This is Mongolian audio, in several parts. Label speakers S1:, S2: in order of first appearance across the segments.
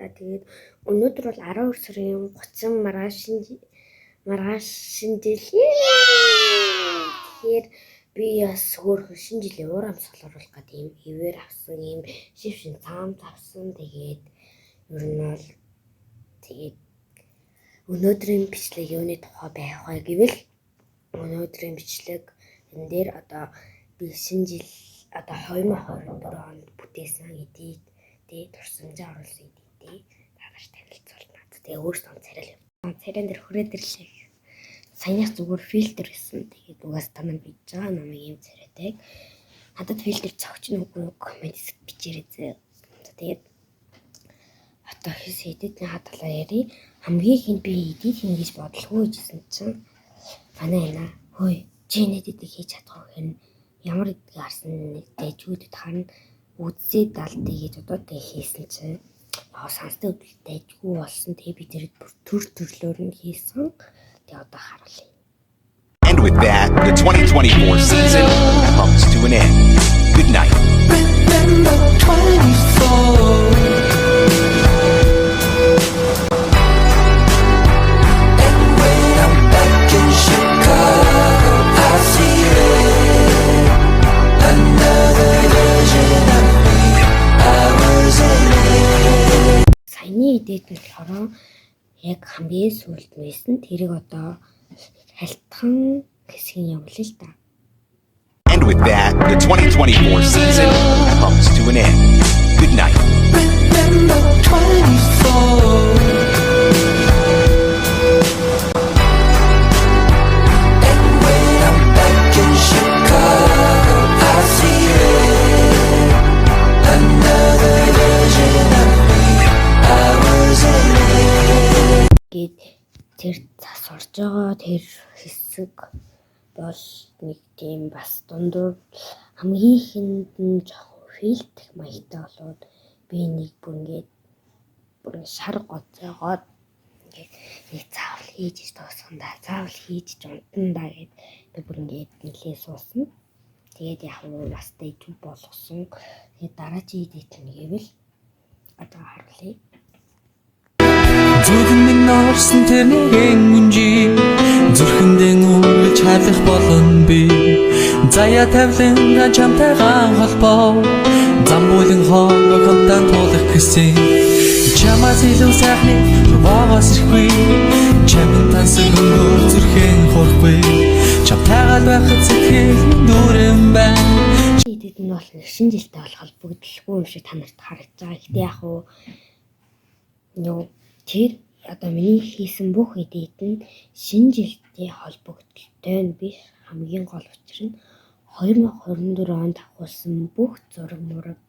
S1: Тэгээд өнөөдөр бол 12 сарын 30 маргааш шинэ жил. Тэгэхээр би бас хөөрхөн шинэ жилийн уур амьсгал оруулах гэдэг юм ивэр авсан, юм шившин цаам авсан. Тэгээд ер нь бол тэгээд өнөөдрийн бичлэг юуны тухай байх вэ гэвэл өнөөдрийн бичлэг энэ дээр одоо би шинэ жил одоо 2024 онд бүтээсэн эдит турсамжаа оруулсан эдит тааш танилцуулна. Тэгээ өөрсдөө царай юм. Царайн дээр хүрээд ирлээ. Саянаас зүгээр фильтр гэсэн. Тэгээд угаас та нар бийж байгаа намайг юм царайтай. Надад фильтр цогч нүггүй коммент бичээрэй зэ. Тэгээд одоо хэс эдитний хадгалаа яри. Хамгийн ихэнд би эдит хийн гэж бодлого хийжсэн чинь манай яна хөөе чи эдит хийж чадах вэ? Ямар эдит гарсан дэжгүүдэд харна үзээ далдыг гэж одоо тэг хийсэн чинь сонстой дэжгүү болсон. Тэгээ би тэр төрлөөр нь хийсэн. Тэгээ одоо харуулъя.
S2: And with that, the 2024 season comes to an end. Good night.
S3: Remember 24.
S1: Саяны эдит нь болохоор яг хамгийн сүүлд байсан. Тэрийг одоо халтхан хэсгийн явуулъя л да.
S2: And with that, the 2024 season comes to an end. Good night.
S3: Remember 24. And when I'm back in Chicago, I see it. Another version of me. I was in it.
S1: Гэт тэр цас орж байгаа тэр хэсэг бол нэг тийм бас дундуур хамгийн ихэнд нь жоохон фильтр маягтай болоод би нэг бүр шар гоцоогоод ингээд нэг заавал хийж дуусгандаа заавал хийж унтандаа гэд би бүр ингээд нэлээ суусан. Тэгээд яг нь бас дэжүү болгосон. Тэгээд дараагийн эдит нь гэвэл одоо харуулъя.
S3: Зүгэн минь орсон тэр нэгэн үнжи зүрхэндээ үргэлж хайлах болно би заяа тавлан чамтайгаа холбоо зам бүлэн хоолой хамтан туулах гэсэн чамаас илүү сайхны боогоос ирэхгүй чамд тансаг өнгөр зүрхэн хурахгүй чамтайгаа байхад сэтгэл дүүрэн байна.
S1: Эдит нь бол шинэ жилтэй бол холбогдлогүй юм шиг та нарт харагдаж байгаа. Гэхдээ яг уу тэр одоо миний хийсэн бүх эдит нь шинэ жилтэй холбогдолтой нь биш. Хамгийн гол учир нь 2024 онд авахулсан бүх зураг мураг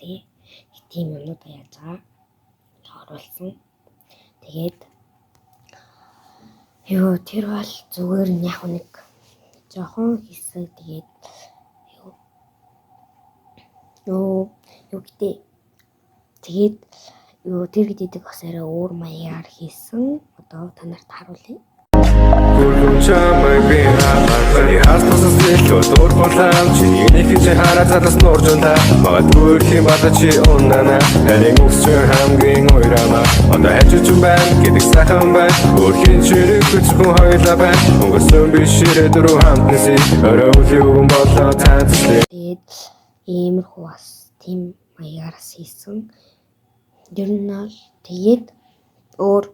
S1: тийм юмнууд яаж байгаа оруулсан. Тэгээд тэр бол зүгээр нь яг нэг жоохон хэсэг тэгээд тэгээд тэр гэдэг бас арай өөр маягаар хийсэн. Одоо та нарт харуулъя.
S4: Гүргэн чамайг би хамаарсан хастасаас хэлээ дургуулам чиний нэгэн хараа цадас нууржунда магадгүй хэм бата чи унана харин өсч хамгийн уйрама одоо хажиж байна гэдэг сайхан байна өөрхийн чирэг хүчгүй хойлоо байна өнгөрсөн би ширээ дөрөв хамтнасий өрөөлөв болоо танцлээ.
S1: Тэгээд иймэрхүү бас тийм маягаараас хийсэн. Ер нь бол тэгээд өөр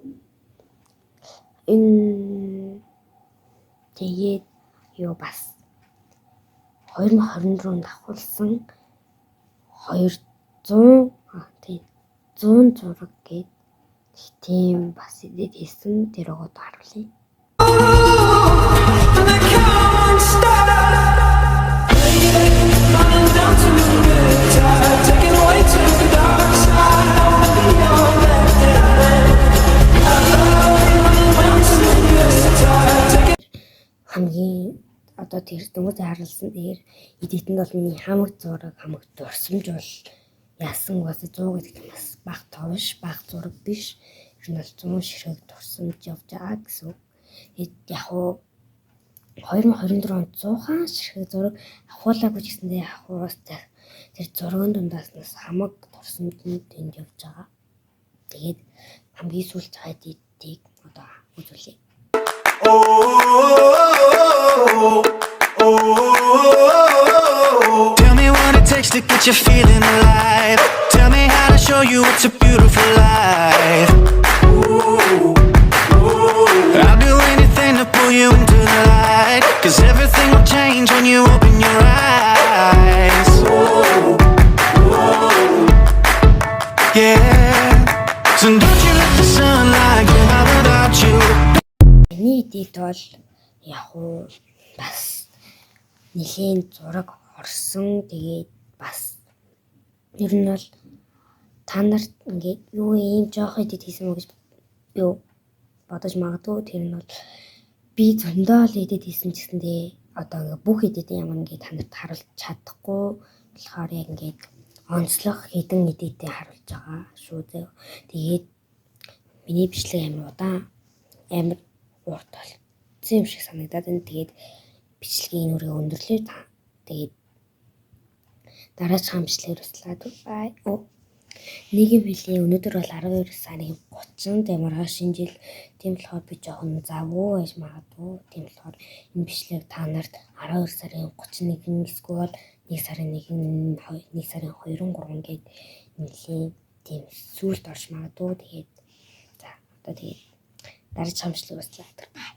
S1: тэгээд бас 2024 давхулсан 100 зураг гээд тийм бас эдит хийсэн. Тэр өгөөд харуулъя. Хамгийн одоо тэр дөнгөж харалсан дээр эдитэнд бол миний хамаг зураг хамаг дурсамж бол яасан бас 100 гэдэг нь бас баг товш баг зураг биш. Энэ бол 100 ширхэг дурсамж явж байгаа гэсэн. Яг уу 2024 онд 100 ширхэг зураг авахуулаагүй гэсэндээ яг уу тэр зургийн дундаас хамаг дурсамж нь тэнд явж байгаа. Тэгээд хамгийн сүүлд байгаа эдитийг одоо үзүүлье.
S5: Tell me what it takes to get you feeling alive. Tell me how to show you it's a beautiful life. I'll do anything to pull you into the light. 'Cause everything will change when you open your eyes. Yeah. So don't you let the sunlight get out without you.
S1: Миний эдит бол яг уу бас нэлийн зураг орсон. Тэгээд бас ер нь бол та нарт ингээд юу ийм жоох эдит хийсэн мө гэж юу бодож магадгүй. Тэр нь бол би зөндөө л эдит хийсэн ч гэсэндээ одоо ингээд бүх эдитийн ямар ингээд та нарт харуулж чадахгүй болохоор яг ингээд онцлог хэдэн эдитээ харуулж байгаа шүү дээ. Тэгээд миний бичлэг амар урт болсон юм шиг санагдаад байна. Тэгээд бичлэгийн нүрээ өндөрлөө. Тэгээд дараагийн бичлэгээр туслаад бай. Нэг юм хэлээ. Өнөөдөр бол 12 сарын 30-нд ямаргаа шинэ жил. Тийм болохоор би жоохон завгүй байж магадгүй. Тийм болохоор энэ бичлэг та нарт 12 сарын 31 эсвэл 1 сарын 1, 1 сарын 2, 3 гээд нэлийн тийм сүлд орж магадгүй. Тэгээд за одоо тэгээд дараагийн бичлэг туслаад бай.